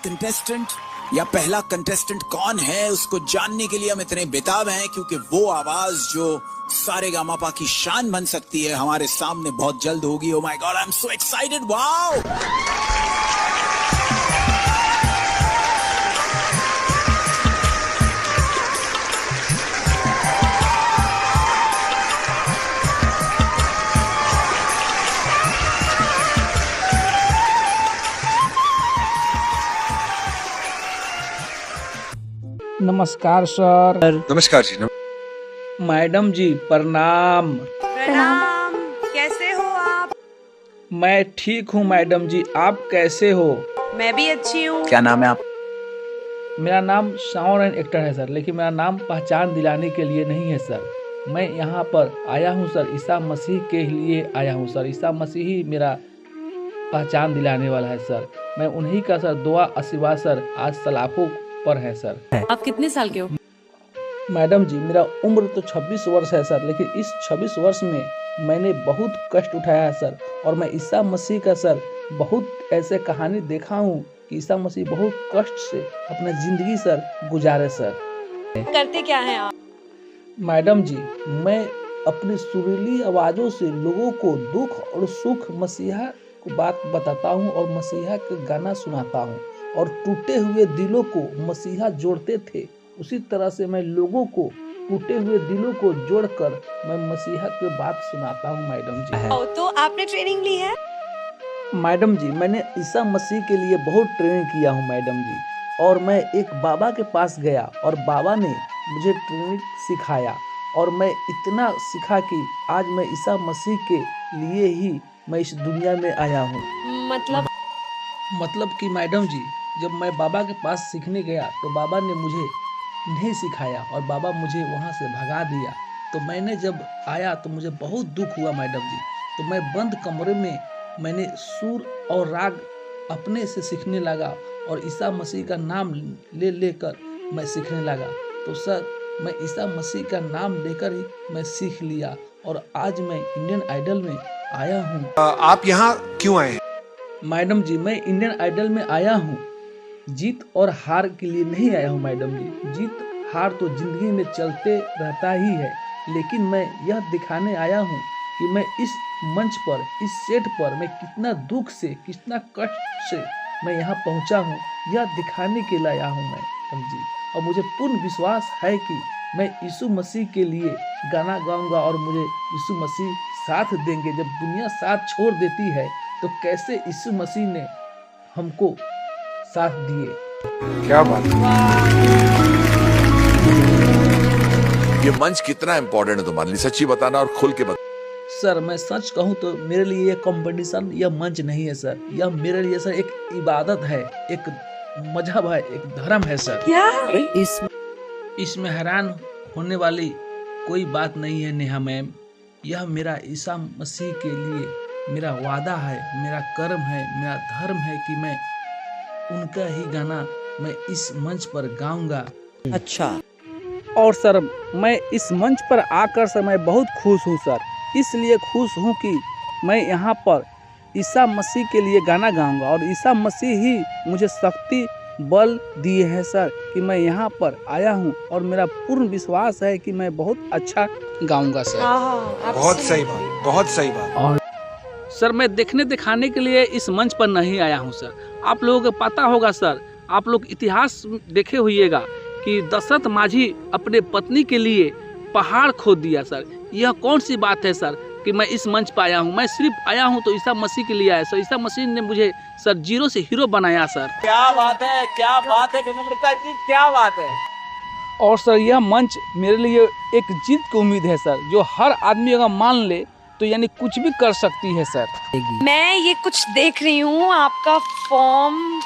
Contestant या पहला contestant कौन है, उसको जानने के लिए हम इतने बेताब हैं क्योंकि वो आवाज जो सारेगामापा की शान बन सकती है हमारे सामने बहुत जल्द होगी। Oh my God, I am so excited, wow. नमस्कार सर। नमस्कार जी। मैडम जी प्रणाम। प्रणाम। कैसे हो आप? मैं ठीक हूँ मैडम जी, आप कैसे हो? मैं भी अच्छी हूँ। क्या नाम है आप? मेरा नाम शाओन एक्टर है सर, लेकिन मेरा नाम पहचान दिलाने के लिए नहीं है सर। मैं यहाँ पर आया हूँ सर, ईसा मसीह के लिए आया हूँ सर। ईसा मसीह ही मेरा पहचान दिलाने वाला है सर। मैं उन्हीं का सर दुआ आशीर्वाद सर आज सलाखों पर है सर। आप कितने साल के हो? मैडम जी मेरा उम्र तो 26 वर्ष है सर, लेकिन इस 26 वर्ष में मैंने बहुत कष्ट उठाया है सर। और मैं ईसा मसीह का सर बहुत ऐसे कहानी देखा हूँ कि ईसा मसीह बहुत कष्ट से अपना जिंदगी सर गुजारे सर। करते क्या हैं आप? मैडम जी मैं अपनी सुरीली आवाज़ों से लोगों को दुख और सुख मसीहा को बात बताता हूँ और मसीहा के गाना सुनाता हूँ, और टूटे हुए दिलों को मसीहा जोड़ते थे, उसी तरह से मैं लोगों को टूटे हुए दिलों को जोड़कर मैं मसीहा की बात सुनाता हूँ मैडम जी। तो आपने ट्रेनिंग ली है? मैडम जी मैंने ईसा मसीह के लिए बहुत ट्रेनिंग किया हूँ मैडम जी, और मैं एक बाबा के पास गया और बाबा ने मुझे ट्रेनिंग सिखाया, और मैं इतना सीखा कि आज मैं ईसा मसीह के लिए ही मैं इस दुनिया में आया हूँ। मतलब कि मैडम जी जब मैं बाबा के पास सीखने गया तो बाबा ने मुझे नहीं सिखाया और बाबा मुझे वहाँ से भगा दिया। तो मैंने जब आया तो मुझे बहुत दुख हुआ मैडम जी। तो मैं बंद कमरे में मैंने सुर और राग अपने से सीखने लगा और ईसा मसीह का नाम ले लेकर मैं सीखने लगा। तो सर मैं ईसा मसीह का नाम लेकर ही मैं सीख लिया, और आज मैं इंडियन आइडल में आया हूँ। आप यहाँ क्यों आए हैं? मैडम जी मैं इंडियन आइडल में आया हूँ जीत और हार के लिए नहीं आया हूँ मैडम जी। जीत हार तो जिंदगी में चलते रहता ही है, लेकिन मैं यह दिखाने आया हूँ कि मैं इस मंच पर, इस सेट पर मैं कितना दुख से, कितना कष्ट से मैं यहाँ पहुँचा हूँ, यह दिखाने के लिए आया हूँ मैडम जी। और मुझे पूर्ण विश्वास है कि मैं यीशु मसीह के लिए गाना गाऊंगा और मुझे यीशु मसीह साथ देंगे। जब दुनिया साथ छोड़ देती है तो कैसे यीशु मसीह ने हमको साथ दिए। क्या बात है। ये मंच कितना इम्पोर्टेंट है तुम्हारे लिए, सच्ची बताना और खुल के बता। सर मैं सच कहूँ तो मेरे लिए ये कंपटीशन, यह मंच नहीं है सर। यह मेरे लिए सर एक इबादत है, एक मजहब है, एक धर्म है सर। क्या? इसमें हैरान होने वाली कोई बात नहीं है नेहा मैम। यह मेरा ईसा मसीह के लिए मेरा वादा है, मेरा कर्म है, मेरा धर्म है कि मैं उनका ही गाना मैं इस मंच पर गाऊंगा। अच्छा। और सर मैं इस मंच पर आकर सर मैं बहुत खुश हूँ सर। इसलिए खुश हूँ कि मैं यहाँ पर ईसा मसीह के लिए गाना गाऊंगा, और ईसा मसीह ही मुझे शक्ति बल दिए हैं सर कि मैं यहाँ पर आया हूँ, और मेरा पूर्ण विश्वास है कि मैं बहुत अच्छा गाऊंगा सर। बहुत सही बात, बहुत सही बात। और सर मैं देखने दिखाने के लिए इस मंच पर नहीं आया हूँ सर। आप लोगों को पता होगा सर, आप लोग इतिहास देखे होइएगा कि दशरथ माझी अपने पत्नी के लिए पहाड़ खोद दिया सर। यह कौन सी बात है सर कि मैं इस मंच पर आया हूँ? मैं सिर्फ आया हूँ तो ईसा मसीह के लिए आया सर। ईसा मसीह ने मुझे सर जीरो से हीरो बनाया सर। क्या बात है, क्या बात है विनम्रता जी, क्या बात है। और सर यह मंच मेरे लिए एक जीत की उम्मीद है सर, जो हर आदमी अगर मान ले तो यानी कुछ भी कर सकती है सर। मैं ये कुछ देख रही हूँ, आपका फॉर्म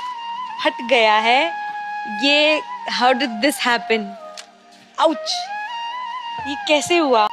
हट गया है। ये how did this happen? Ouch, ये कैसे हुआ?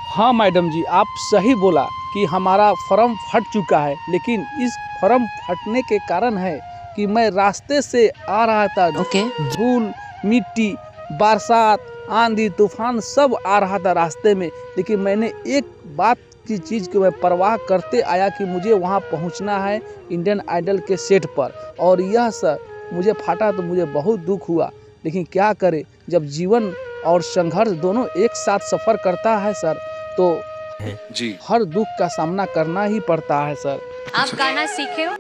हाँ मैडम जी आप सही बोला कि हमारा फॉर्म फट चुका है, लेकिन इस फॉर्म फटने के कारण है कि मैं रास्ते से आ रहा था। धूल मिट्टी बरसात आंधी तूफान सब आ रहा था रास्ते में, लेकिन मैंने एक बात की चीज़ की मैं परवाह करते आया कि मुझे वहां पहुंचना है इंडियन आइडल के सेट पर। और यह सर मुझे फाटा तो मुझे बहुत दुख हुआ, लेकिन क्या करें, जब जीवन और संघर्ष दोनों एक साथ सफ़र करता है सर, तो जी हर दुख का सामना करना ही पड़ता है सर। आप गाना सीखे हो?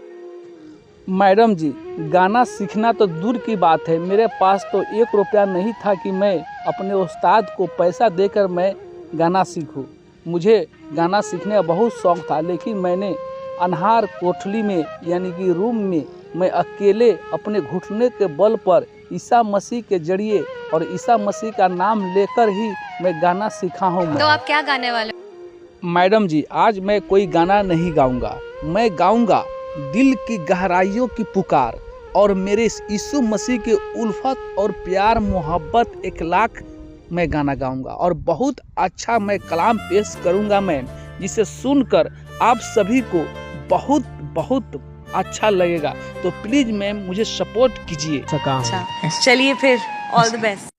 मैडम जी, गाना सीखना तो दूर की बात है, मेरे पास तो 1 रुपया नहीं था कि मैं अपने उस्ताद को पैसा देकर मैं गाना सीखूं। मुझे गाना सीखने का बहुत शौक़ था, लेकिन मैंने अनहार कोठली में यानी कि रूम में मैं अकेले अपने घुटने के बल पर ईसा मसीह के जरिए और ईसा मसीह का नाम लेकर ही मैं गाना सीखा हूँ। तो आप क्या गाने वाले? मैडम जी, आज मैं कोई गाना नहीं गाऊंगा, मैं गाऊंगा दिल की गहराइयों की पुकार और मेरे यीशु मसीह के उल्फत और प्यार मोहब्बत 1 लाख मैं गाना गाऊंगा और बहुत अच्छा मैं कलाम पेश करूंगा मैम, जिसे सुनकर आप सभी को बहुत बहुत अच्छा लगेगा। तो प्लीज मैम मुझे सपोर्ट कीजिए। अच्छा, चलिए फिर, ऑल द बेस्ट।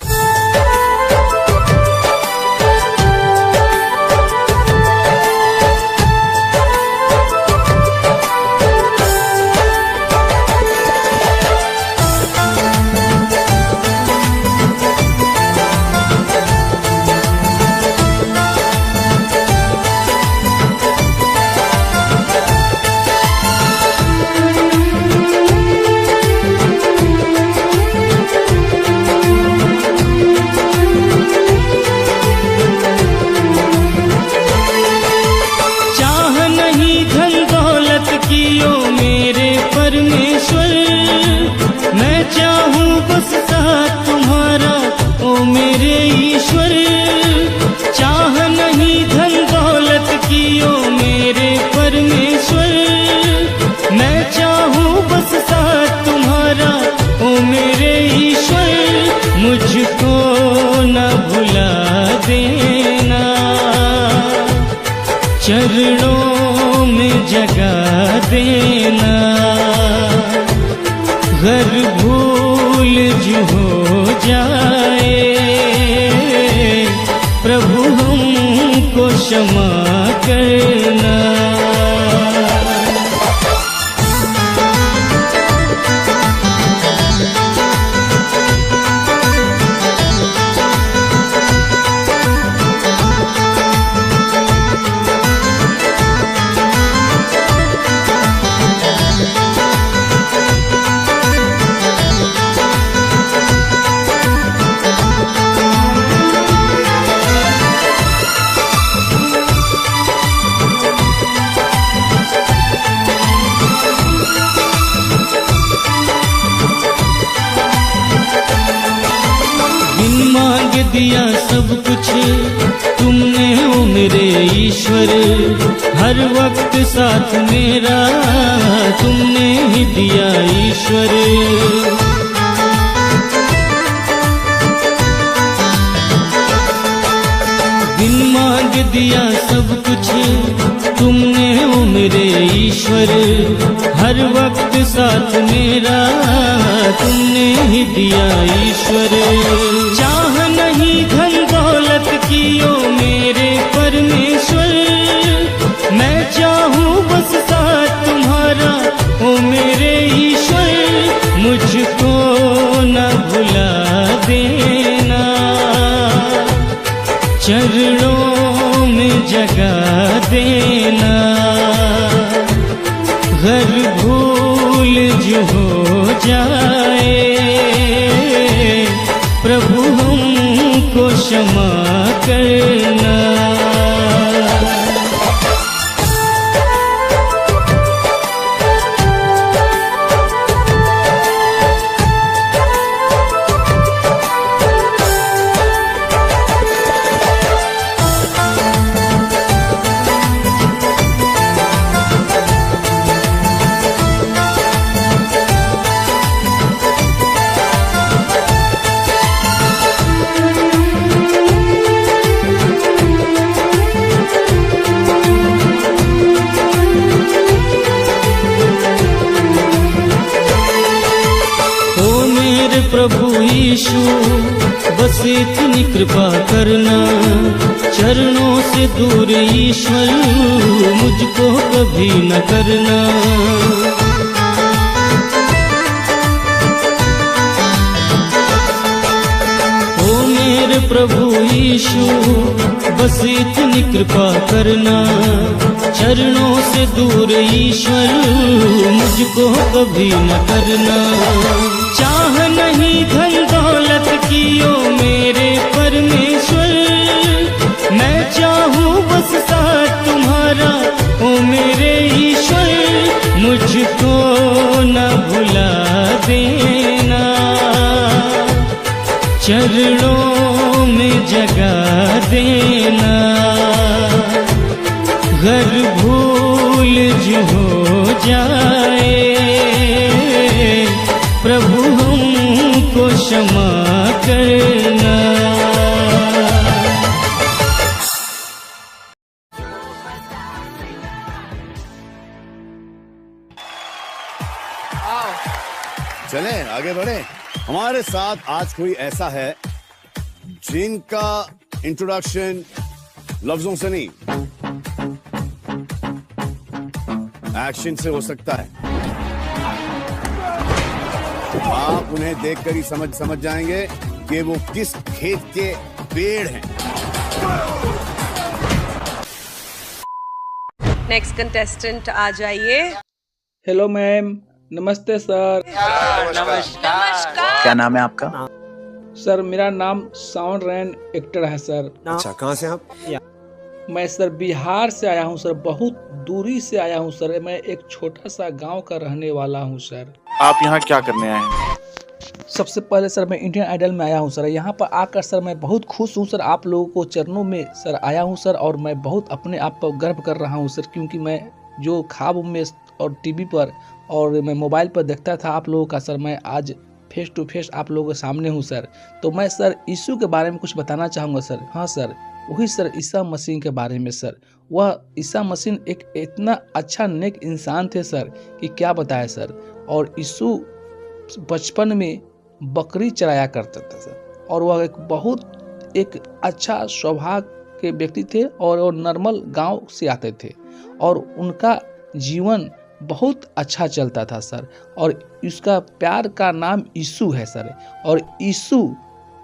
चरणों में जगा देना, घर भूल जो हो जाए, प्रभु हमको क्षमा करना। दिया सब कुछ तुमने ओ मेरे ईश्वर, हर वक्त साथ मेरा तुमने ही दिया ईश्वर। बिन मांग दिया सब कुछ तुमने ओ मेरे ईश्वर, हर वक्त साथ मेरा तुमने ही दिया ईश्वर। चाह नहीं धन दौलत की ओ मेरे परमेश्वर, मैं चाहूँ बस साथ तुम्हारा ओ मेरे ईश्वर। मुझको न भुला देना, चरणों में जगा देना, घर भूल जो हो जाए, प्रभु हमको क्षमा करना। प्रभु यीशु बस इतनी कृपा करना, चरणों से दूर ईश्वर मुझको कभी न करना। प्रभु यीशु बस इतनी कृपा करना, चरणों से दूर ईश्वर मुझको कभी न करना। चाह नहीं धन दौलत की ओ मेरे परमेश्वर, मैं चाहूँ बस साथ तुम्हारा ओ मेरे ईश्वर, मुझको न भुला देना, चरणों में जगा देना। घर भूल जो हो जाए प्रभु हमको क्षमा करना। चलें आगे बढ़े। हमारे साथ आज कोई ऐसा है जिनका इंट्रोडक्शन लफ्जों से नहीं एक्शन से हो सकता है। आप उन्हें देखकर ही समझ जाएंगे कि वो किस खेत के पेड़ हैं। नेक्स्ट कंटेस्टेंट आ जाइए। हेलो मैम, नमस्ते सर। नमस्कार। क्या नाम है आपका? सर मेरा नाम साउंड रैन एक्टर है सर। अच्छा, कहाँ से आप? मैं सर बिहार से आया हूँ सर, बहुत दूरी से आया हूँ सर। मैं एक छोटा सा गांव का रहने वाला हूँ सर। आप यहाँ क्या करने आए हैं? सबसे पहले सर मैं इंडियन आइडल में आया हूँ सर। यहाँ पर आकर सर मैं बहुत खुश हूँ सर। आप लोगों को चरणों में सर आया हूँ सर, और मैं बहुत अपने आप पर गर्व कर रहा हूँ सर, क्योंकि मैं जो ख्वाब में और टीवी पर और मैं मोबाइल पर देखता था आप लोगों का सर, मैं आज फेस टू फेस आप लोगों के सामने हूँ सर। तो मैं सर यीशु के बारे में कुछ बताना चाहूँगा सर। हाँ सर, वही सर ईसा मसीह के बारे में सर। वह ईसा मसीह एक इतना अच्छा नेक इंसान थे सर कि क्या बताया सर। और यीशु बचपन में बकरी चराया करता था सर, और वह एक अच्छा स्वभाव के व्यक्ति थे, और वो नॉर्मल गांव से आते थे, और उनका जीवन बहुत अच्छा चलता था सर। और उसका प्यार का नाम यीशु है सर। और यीशु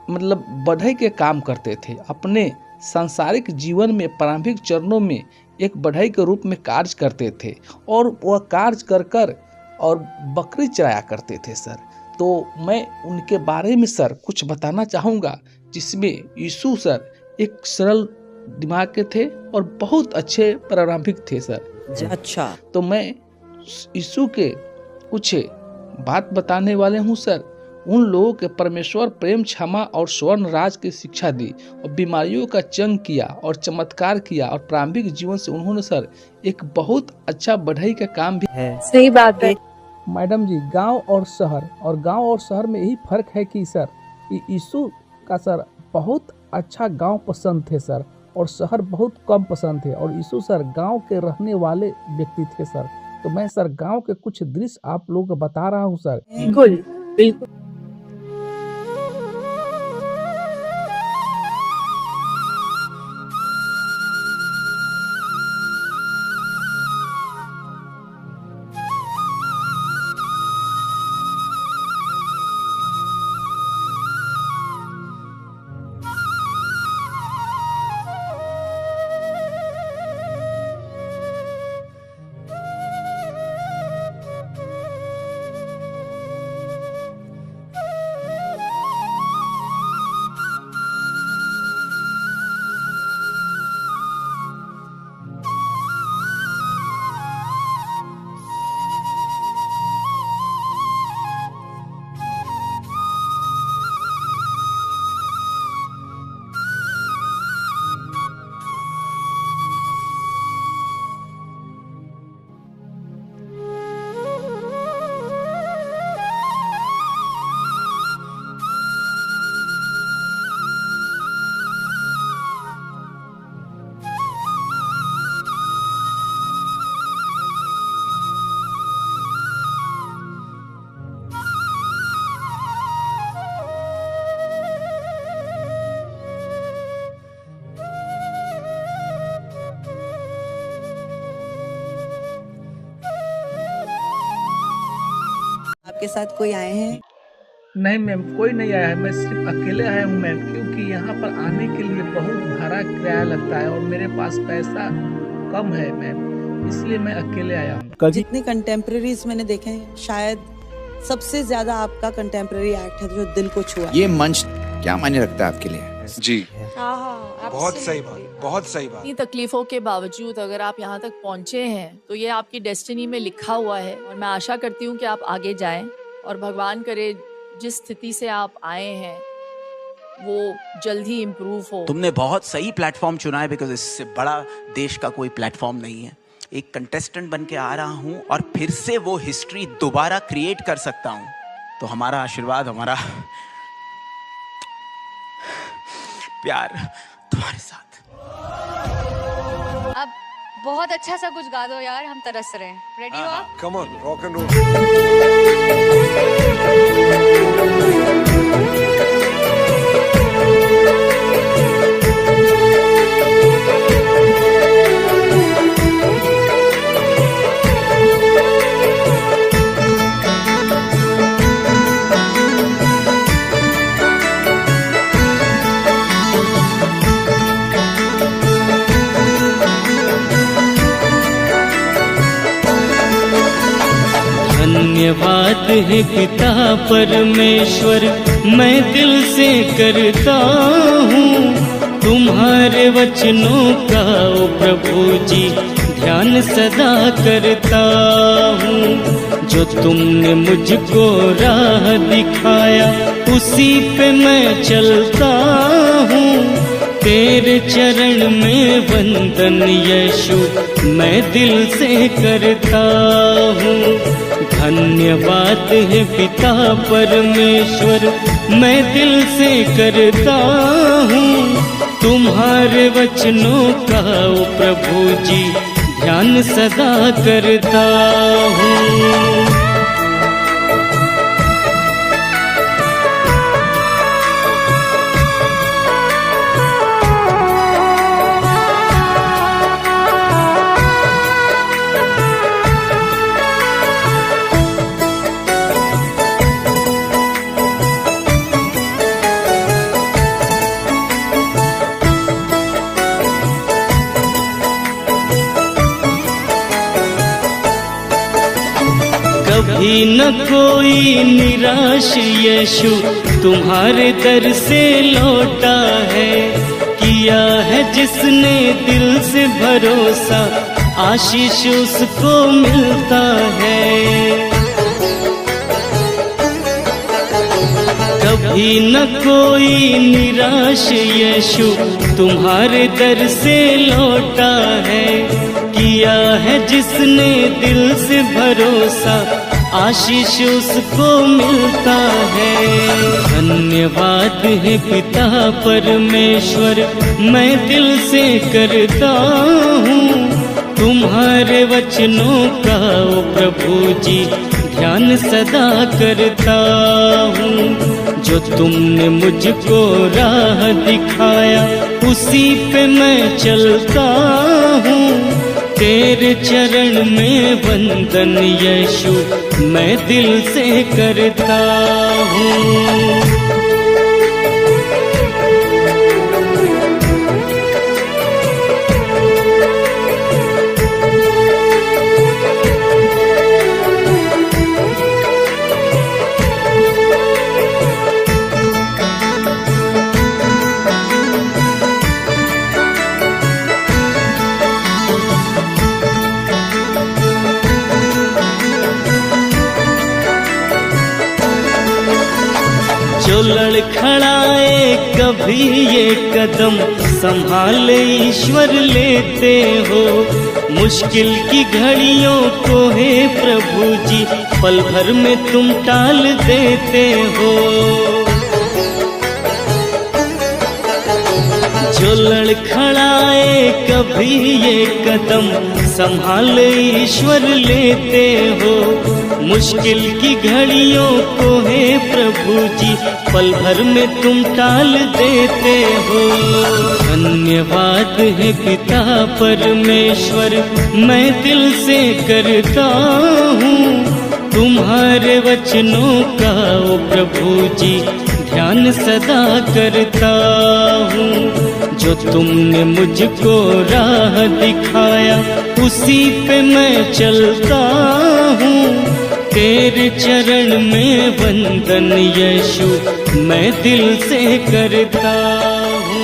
मतलब बढ़ई के काम करते थे अपने सांसारिक जीवन में। प्रारंभिक चरणों में एक बढ़ई के रूप में कार्य करते थे, और वह कार्य कर कर और बकरी चराया करते थे सर। तो मैं उनके बारे में सर कुछ बताना चाहूँगा, जिसमें यीशु सर एक सरल दिमाग के थे और बहुत अच्छे प्रारंभिक थे सर। अच्छा, तो मैं यीशु के कुछ बात बताने वाले हूँ सर। उन लोगों के परमेश्वर प्रेम, क्षमा और स्वर्ण राज की शिक्षा दी, और बीमारियों का चंग किया और चमत्कार किया, और प्रारंभिक जीवन से उन्होंने सर एक बहुत अच्छा बढ़ई का काम भी है। सही बात है। मैडम जी, गांव और शहर में यही फर्क है कि सर यीशु का सर बहुत अच्छा गांव पसंद थे सर, और शहर बहुत कम पसंद थे। और यीशु सर गांव के रहने वाले व्यक्ति थे सर। तो मैं सर गांव के कुछ दृश्य आप लोगों को बता रहा हूँ सर। बिल्कुल बिल्कुल। आपके साथ कोई आए हैं? नहीं मैम, कोई नहीं आया है, मैं सिर्फ अकेले आया हूँ मैम, क्योंकि यहाँ पर आने के लिए बहुत भाड़ा किराया लगता है और मेरे पास पैसा कम है मैम, इसलिए मैं अकेले आया हूँ। जितने कंटेम्प्रेरीज मैंने देखे हैं, शायद सबसे ज्यादा आपका कंटेम्प्रेरी एक्ट है जो दिल को छुआ। ये मंच क्या मायने रखता है आपके लिए? जी बहुत सही बात, बहुत सही बात। इतनी तकलीफों के बावजूद अगर आप यहाँ तक पहुँचे हैं तो ये आपकी डेस्टिनी में लिखा हुआ है और मैं आशा करती हूँ कि आप आगे जाएं और भगवान करे जिस स्थिति से आप आए हैं वो जल्द ही इम्प्रूव हो। तुमने बहुत सही प्लेटफॉर्म चुना है, बिकॉज इससे बड़ा देश का कोई प्लेटफॉर्म नहीं है। एक कंटेस्टेंट बन के आ रहा हूँ और फिर से वो हिस्ट्री दोबारा क्रिएट कर सकता हूँ, तो हमारा आशीर्वाद, हमारा प्यार तुम्हारे साथ। अब बहुत अच्छा सा कुछ गा दो यार, हम तरस रहे हैं। रेडी हो आप? Come on, rock and roll. धन्यवाद है पिता परमेश्वर, मैं दिल से करता हूँ तुम्हारे वचनों का ओ प्रभु जी ध्यान सदा करता हूँ। जो तुमने मुझको राह दिखाया उसी पे मैं चलता हूँ। तेरे चरण में वंदन यीशु मैं दिल से करता हूँ। धन्यवाद है पिता परमेश्वर, मैं दिल से करता हूँ तुम्हारे वचनों का ओ प्रभु जी ध्यान सदा करता हूँ। कभी न कोई निराश यीशु तुम्हारे दर से लौटा है। किया है जिसने दिल से भरोसा आशीष उसको मिलता है। कभी न कोई निराश यीशु तुम्हारे दर से लौटा है। किया है जिसने दिल से भरोसा आशीष उसको मिलता है। धन्यवाद है पिता परमेश्वर, मैं दिल से करता हूँ तुम्हारे वचनों का ओ प्रभु जी ध्यान सदा करता हूँ। जो तुमने मुझको राह दिखाया उसी पे मैं चलता हूँ। तेरे चरण में वंदन यीशु मैं दिल से करता हूँ। जो लड़खड़ाए कभी ये कदम संभाल ईश्वर लेते हो। मुश्किल की घड़ियों को हे प्रभु जी पल भर में तुम टाल देते हो। जो लड़खड़ाए कभी ये कदम संभाल ईश्वर लेते हो। मुश्किल की घड़ियों को हे प्रभु जी पल भर में तुम टाल देते हो। धन्यवाद है पिता परमेश्वर, मैं दिल से करता हूँ तुम्हारे वचनों का ओ प्रभु जी ध्यान सदा करता हूँ। जो तुमने मुझको राह दिखाया उसी पे मैं चलता हूँ। तेरे चरण में वंदन यीशु मैं दिल से करता हूँ।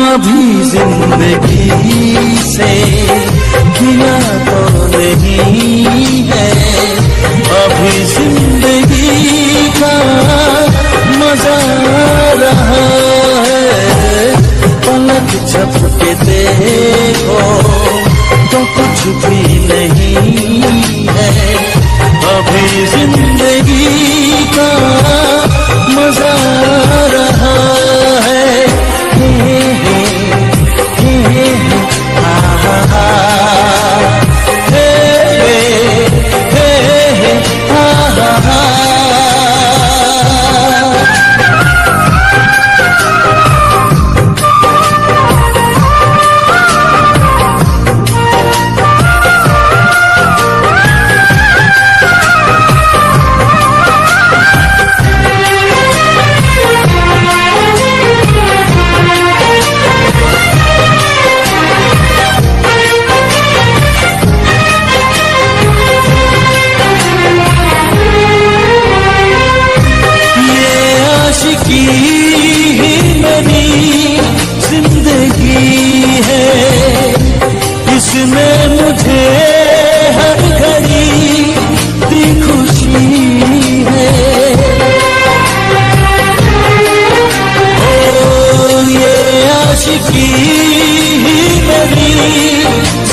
अभी जिंदगी से गिला तो नहीं है, अभी जिंदगी का मजा रहा है। पलक झपके देखो तो कुछ भी नहीं है, अभी जिंदगी का मजा रहा है। इसमें मुझे हर घड़ी दी खुशी है। ओ ये आशिकी ही मेरी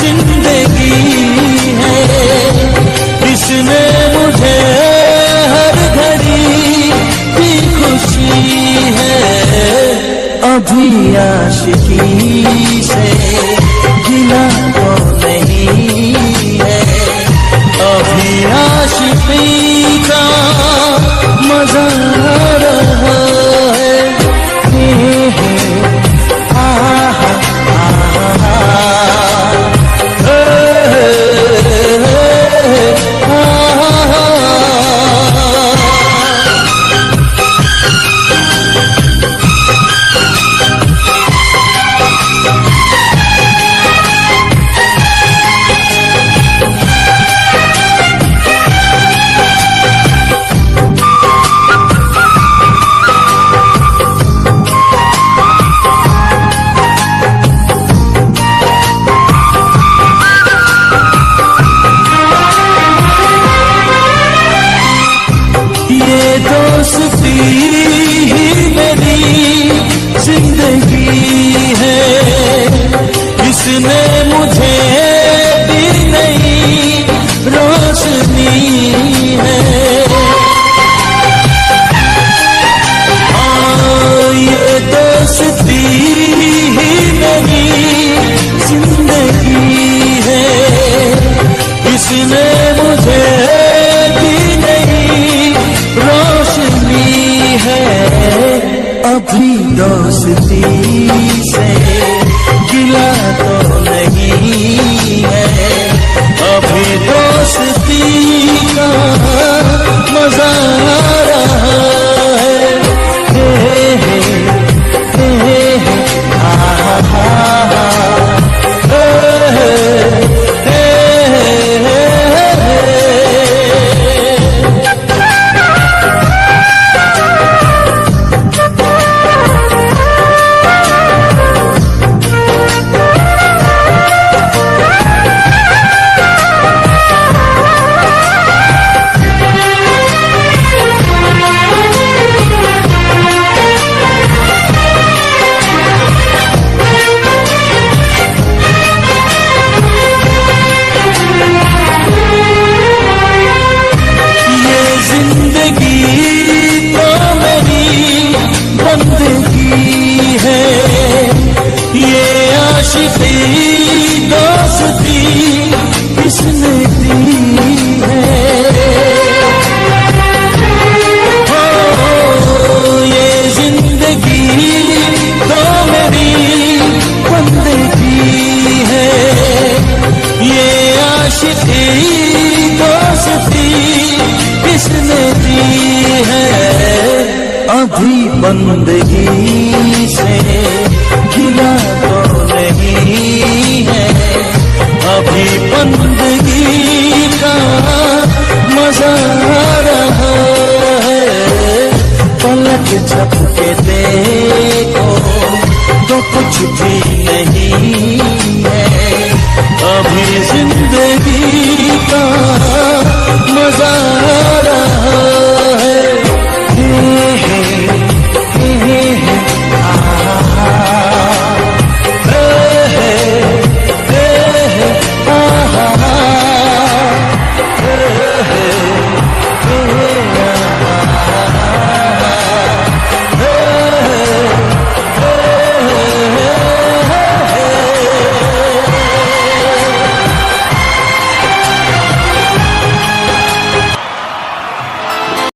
जिंदगी है, इसमें मुझे हर घड़ी दी खुशी है। अभी आशिकी से गिला तो नहीं है, अभी आशिकी का मजा रहा है। दोस्ती ही मेरी जिंदगी है, इसने मुझे दी नई रोशनी है। ये दोस्ती ही मेरी जिंदगी है, इसने मुझे दी नई रोशनी है। अभी दोस्ती से गिला तो नहीं है, अभी दोस्ती का मजा रहा है। अभी बंदगी से गिला तो नहीं है, अभी बंदगी का मजा आ रहा है। पलक झपके देखो तो कुछ भी